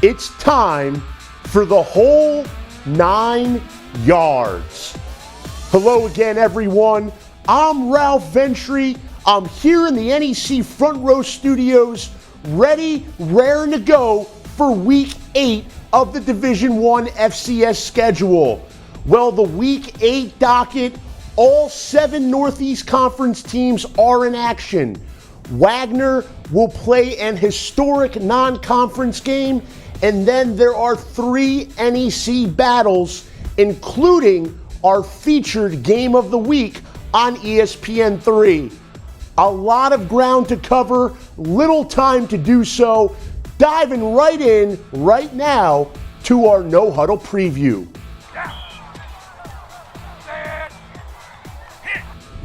It's time for the whole 9 yards. Hello again, everyone. I'm Ralph Ventre. I'm here in the NEC Front Row Studios, ready, raring to go for Week 8 of the Division I FCS schedule. Well, the Week 8 docket, all 7 Northeast Conference teams are in action. Wagner will play an historic non-conference game, and then there are 3 NEC battles, including our featured game of the week on ESPN3. A lot of ground to cover, little time to do so. Diving right in right now to our No Huddle preview.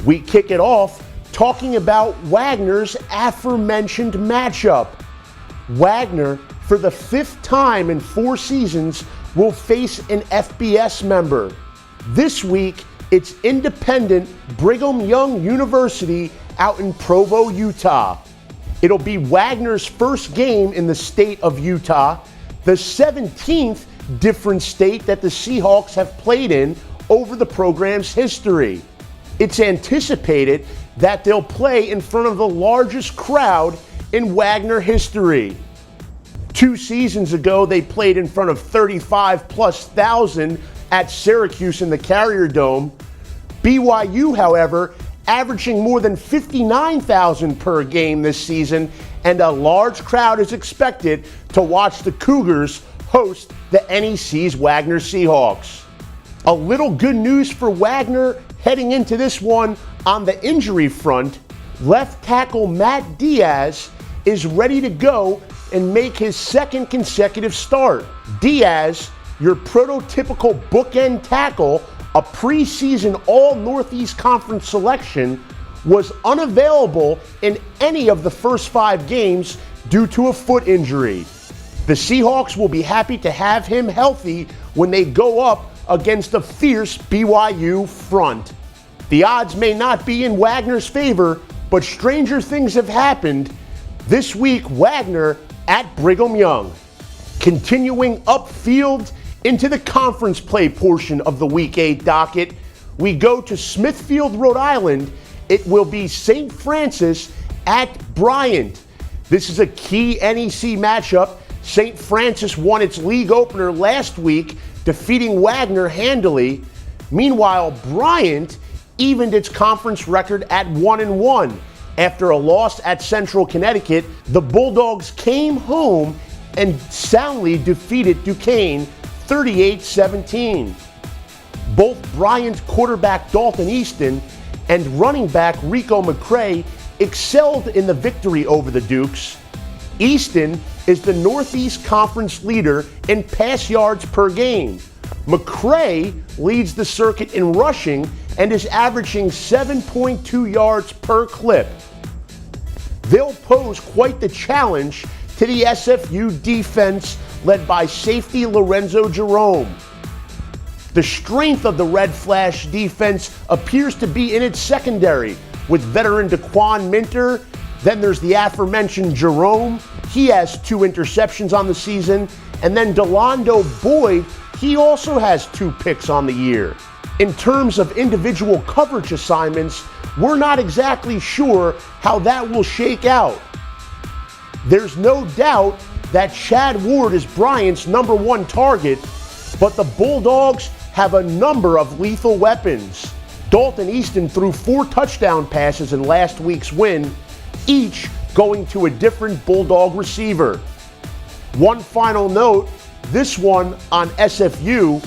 We kick it off talking about Wagner's aforementioned matchup. Wagner, for the 5th time in 4 seasons, will face an FBS member. This week, it's independent Brigham Young University out in Provo, Utah. It'll be Wagner's first game in the state of Utah, the 17th different state that the Seahawks have played in over the program's history. It's anticipated that they'll play in front of the largest crowd in Wagner history. 2 seasons ago, they played in front of 35,000+ at Syracuse in the Carrier Dome. BYU, however, averaging more than 59,000 per game this season, and a large crowd is expected to watch the Cougars host the NEC's Wagner Seahawks. A little good news for Wagner heading into this one on the injury front. Left tackle Matt Diaz is ready to go and make his 2nd consecutive start. Diaz, your prototypical bookend tackle, a preseason All-Northeast Conference selection, was unavailable in any of the first 5 games due to a foot injury. The Seahawks will be happy to have him healthy when they go up against a fierce BYU front. The odds may not be in Wagner's favor, but stranger things have happened. This week, Wagner at Brigham Young. Continuing upfield into the conference play portion of the Week 8 docket, we go to Smithfield, Rhode Island. It will be St. Francis at Bryant. This is a key NEC matchup. St. Francis won its league opener last week, defeating Wagner handily. Meanwhile, Bryant evened its conference record at 1-1. After a loss at Central Connecticut, the Bulldogs came home and soundly defeated Duquesne 38-17. Both Bryant's quarterback Dalton Easton and running back Rico McCray excelled in the victory over the Dukes. Easton is the Northeast Conference leader in pass yards per game. McCray leads the circuit in rushing and is averaging 7.2 yards per clip. They'll pose quite the challenge to the SFU defense led by safety Lorenzo Jerome. The strength of the Red Flash defense appears to be in its secondary, with veteran Daquan Minter. Then there's the aforementioned Jerome. He has 2 interceptions on the season. And then Delando Boyd, he also has 2 picks on the year. In terms of individual coverage assignments, we're not exactly sure how that will shake out. There's no doubt that Chad Ward is Bryant's number 1 target, but the Bulldogs have a number of lethal weapons. Dalton Easton threw 4 touchdown passes in last week's win, each going to a different Bulldog receiver. One final note, this one on SFU.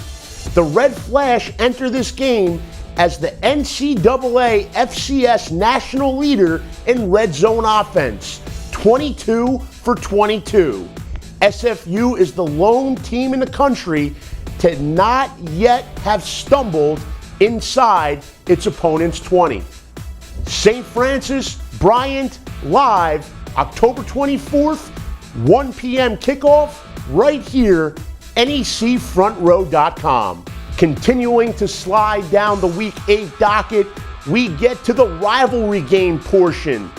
The Red Flash enter this game as the NCAA FCS national leader in red zone offense, 22 for 22. SFU is the lone team in the country to not yet have stumbled inside its opponent's 20. St. Francis, Bryant, live October 24th, 1 p.m. kickoff, right here, NECFrontRow.com. Continuing to slide down the Week 8 docket, we get to the rivalry game portion.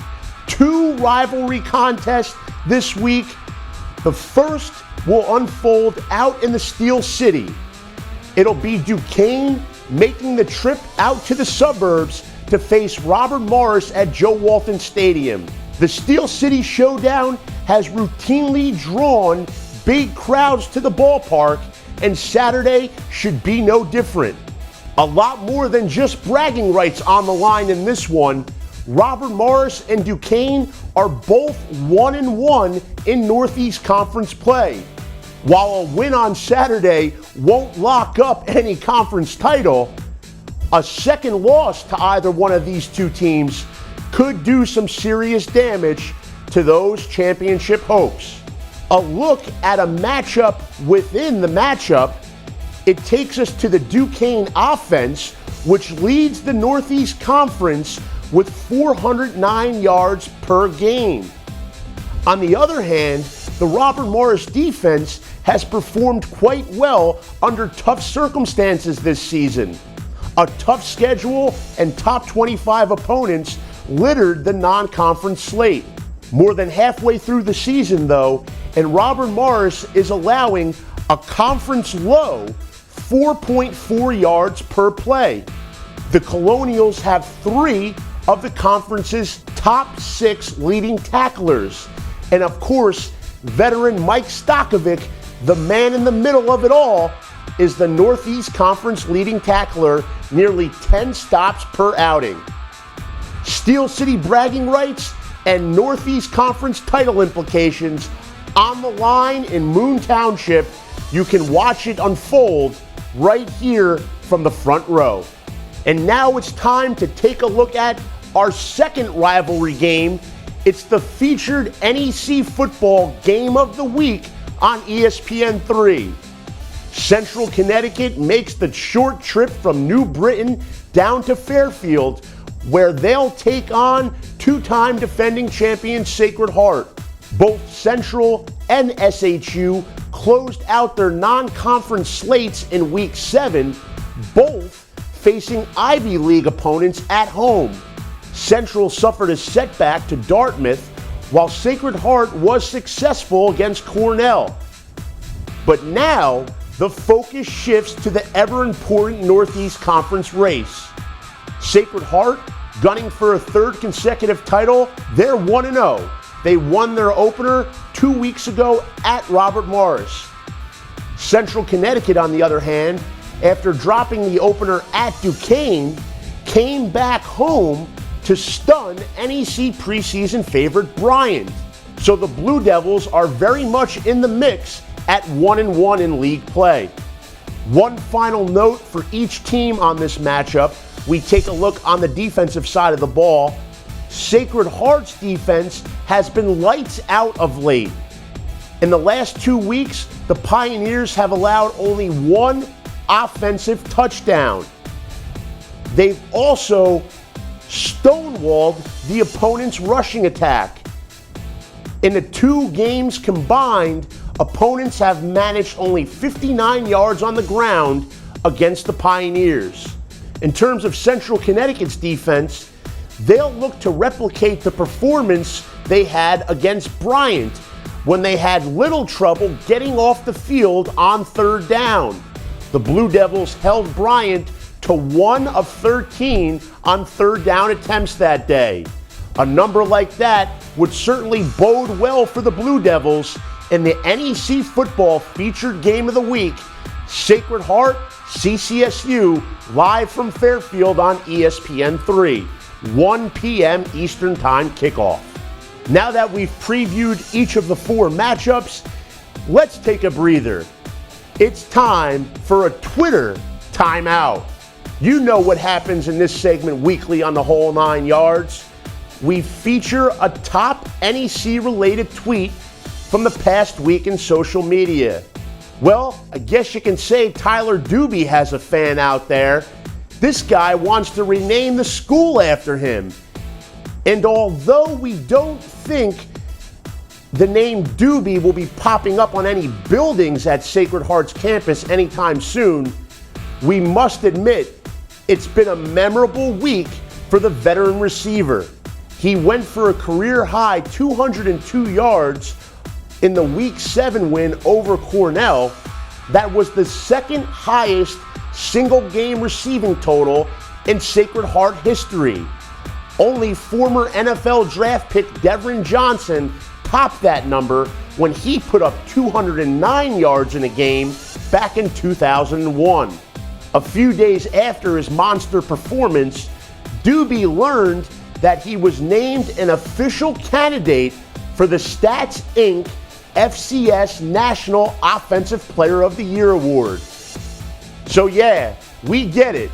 2 rivalry contests this week. The first will unfold out in the Steel City. It'll be Duquesne making the trip out to the suburbs to face Robert Morris at Joe Walton Stadium. The Steel City Showdown has routinely drawn big crowds to the ballpark, and Saturday should be no different. A lot more than just bragging rights on the line in this one. Robert Morris and Duquesne are both 1-1 in Northeast Conference play. While a win on Saturday won't lock up any conference title, a second loss to either one of these two teams could do some serious damage to those championship hopes. A look at a matchup within the matchup, it takes us to the Duquesne offense, which leads the Northeast Conference with 409 yards per game. On the other hand, the Robert Morris defense has performed quite well under tough circumstances this season. A tough schedule and top 25 opponents littered the non-conference slate. More than halfway through the season, though, and Robert Morris is allowing a conference low 4.4 yards per play. The Colonials have 3 of the conference's top 6 leading tacklers. And of course, veteran Mike Stokovic, the man in the middle of it all, is the Northeast Conference leading tackler, nearly 10 stops per outing. Steel City bragging rights and Northeast Conference title implications on the line in Moon Township. You can watch it unfold right here from the front row. And now it's time to take a look at our second rivalry game. It's the featured NEC football game of the week on ESPN3. Central Connecticut makes the short trip from New Britain down to Fairfield, where they'll take on two-time defending champion Sacred Heart. Both Central and SHU closed out their non-conference slates in Week 7, both facing Ivy League opponents at home. Central suffered a setback to Dartmouth, while Sacred Heart was successful against Cornell. But now, the focus shifts to the ever-important Northeast Conference race. Sacred Heart, gunning for a third consecutive title, they're 1-0. They won their opener 2 weeks ago at Robert Morris. Central Connecticut, on the other hand, after dropping the opener at Duquesne, came back home to stun NEC preseason favorite Bryant. So the Blue Devils are very much in the mix at 1-1 in league play. One final note for each team on this matchup. We take a look on the defensive side of the ball. Sacred Heart's defense has been lights out of late. In the last 2 weeks, the Pioneers have allowed only 1 offensive touchdown. They've also stonewalled the opponent's rushing attack. In the 2 games combined, opponents have managed only 59 yards on the ground against the Pioneers. In terms of Central Connecticut's defense, they'll look to replicate the performance they had against Bryant when they had little trouble getting off the field on third down. The Blue Devils held Bryant to 1 of 13 on third down attempts that day. A number like that would certainly bode well for the Blue Devils in the NEC football featured game of the week, Sacred Heart CCSU, live from Fairfield on ESPN3, 1 p.m. Eastern Time kickoff. Now that we've previewed each of the 4 matchups, let's take a breather. It's time for a Twitter timeout. You know what happens in this segment weekly on the Whole 9 Yards. We feature a top NEC-related tweet from the past week in social media. Well, I guess you can say Tyler Doobie has a fan out there. This guy wants to rename the school after him. And although we don't think the name Doobie will be popping up on any buildings at Sacred Heart's campus anytime soon, we must admit it's been a memorable week for the veteran receiver. He went for a career-high 202 yards in the Week 7 win over Cornell. That was the second highest single game receiving total in Sacred Heart history. Only former NFL draft pick Devin Johnson topped that number when he put up 209 yards in a game back in 2001. A few days after his monster performance, Doobie learned that he was named an official candidate for the Stats Inc. FCS National Offensive Player of the Year Award. So yeah, we get it.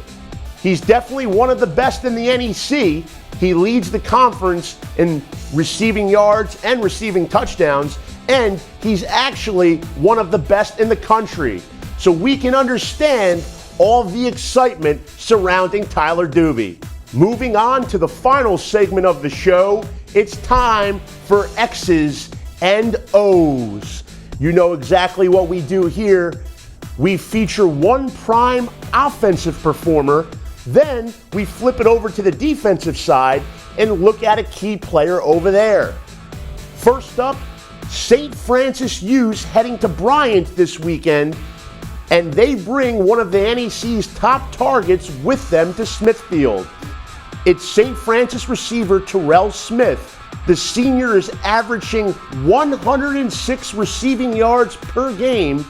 He's definitely one of the best in the NEC. He leads the conference in receiving yards and receiving touchdowns, and he's actually one of the best in the country. So we can understand all the excitement surrounding Tyler Doobie. Moving on to the final segment of the show, it's time for X's and O's. You know exactly what we do here. We feature one prime offensive performer, then we flip it over to the defensive side and look at a key player over there. First up, St. Francis U's heading to Bryant this weekend, and they bring one of the NEC's top targets with them to Smithfield. It's St. Francis receiver Terrell Smith. The senior is averaging 106 receiving yards per game,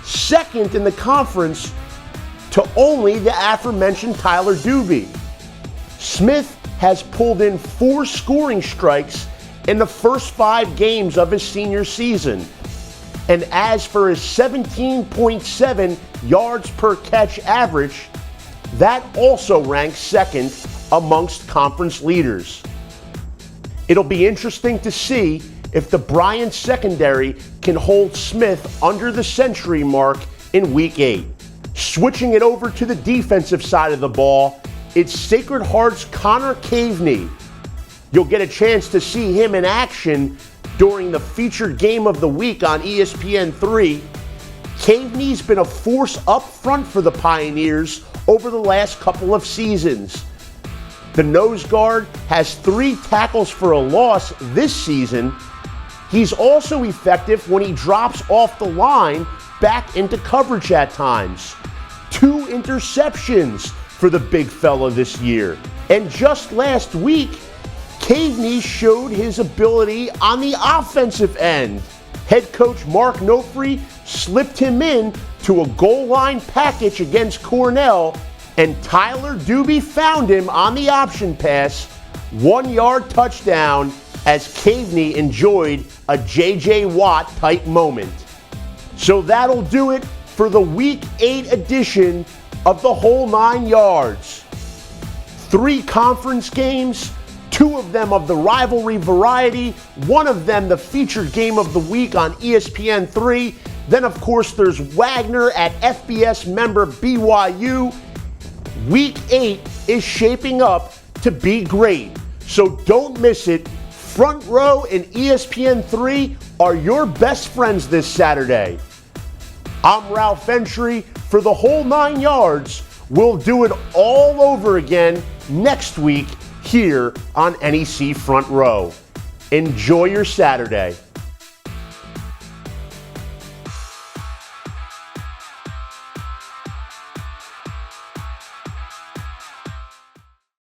second in the conference to only the aforementioned Tyler Doobie. Smith has pulled in 4 scoring strikes in the first 5 games of his senior season. And as for his 17.7 yards per catch average, that also ranks second amongst conference leaders. It'll be interesting to see if the Bryant secondary can hold Smith under the century mark in Week 8. Switching it over to the defensive side of the ball, it's Sacred Heart's Connor Caveney. You'll get a chance to see him in action during the featured game of the week on ESPN3. Caveney's been a force up front for the Pioneers over the last couple of seasons. The nose guard has 3 tackles for a loss this season. He's also effective when he drops off the line back into coverage at times. 2 interceptions for the big fella this year. And just last week, Caveney showed his ability on the offensive end. Head coach Mark Nofri slipped him in to a goal line package against Cornell, and Tyler Doobie found him on the option pass, 1-yard touchdown, as Caveney enjoyed a J.J. Watt type moment. So that'll do it for the Week 8 edition of the Whole 9 Yards. 3 conference games, 2 of them of the rivalry variety, 1 of them the featured game of the week on ESPN3. Then, of course, there's Wagner at FBS member BYU. Week 8 is shaping up to be great, so don't miss it. Front Row and ESPN3 are your best friends this Saturday. I'm Ralph Ventre for the Whole 9 Yards. We'll do it all over again next week here on NEC Front Row. Enjoy your Saturday.